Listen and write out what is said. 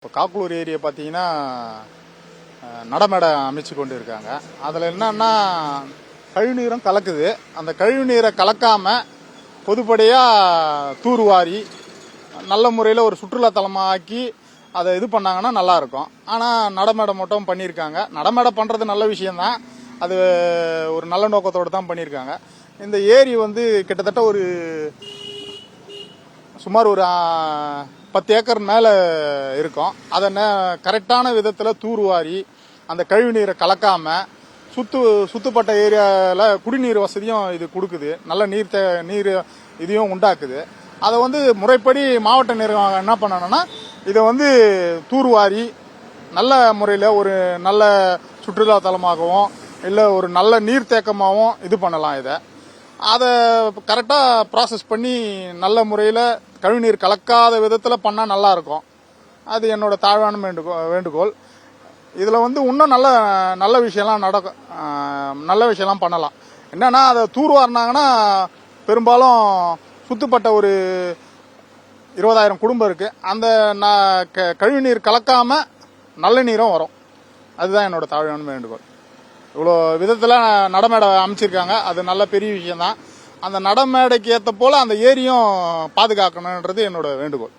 இப்போ காக்கூர் ஏரியா பார்த்தீங்கன்னா நடமேடை அமைச்சு கொண்டு இருக்காங்க. அதில் என்னன்னா கழிவுநீரும் கலக்குது. அந்த கழிவுநீரை கலக்காம பொதுப்படையாக தூர்வாரி நல்ல முறையில் ஒரு சுற்றுலாத்தலமாக்கி அதை இது பண்ணாங்கன்னா நல்லா இருக்கும். ஆனால் நடமேடை மட்டும் பண்ணியிருக்காங்க. நடமேடை பண்ணுறது நல்ல விஷயம்தான், அது ஒரு நல்ல நோக்கத்தோடு தான் பண்ணியிருக்காங்க. இந்த ஏரி கிட்டத்தட்ட ஒரு சுமார் ஒரு 10 ஏக்கர் மேலே இருக்கும். அதை கரெக்டான விதத்தில் தூர்வாரி அந்த கழிவுநீரை கலக்காம சுத்துப்பட்ட ஏரியாவில் குடிநீர் வசதியும் இது கொடுக்குது. நல்ல நீர் இதையும் உண்டாக்குது. அதை முறைப்படி மாவட்ட நிர்வாகம் என்ன பண்ணணும்னா இதை தூர்வாரி நல்ல முறையில் ஒரு நல்ல சுற்றுலா தலமாகவும் இல்லை ஒரு நல்ல நீர்த்தேக்கமாகவும் இது பண்ணலாம். அதை கரெக்டாக ப்ராசஸ் பண்ணி நல்ல முறையில் கழிவுநீர் கலக்காத விதத்தில் பண்ணால் நல்லா இருக்கும். அது என்னோட தாழ்வான வேண்டுகோள். இதில் இன்னும் நல்ல விஷயம்லாம் நடக்கும். நல்ல விஷயம்லாம் பண்ணலாம். என்னன்னா அதை தூர்வாரினாங்கன்னா பெரும்பாலும் சுத்தப்பட்ட ஒரு 20,000 குடும்பம் இருக்கு. அந்த கழிவுநீர் கலக்காம நல்ல நீரும் வரும். அதுதான் என்னோட தாழ்வான வேண்டுகோள். இவ்வளோ விதத்தில் நடமேடை அமைச்சிருக்காங்க. அது நல்ல பெரிய விஷயம்தான். அந்த நடமேடைக்கு ஏற்ற போல அந்த ஏரியும் பாதுகாக்கணுன்றது என்னோட வேண்டுகோள்.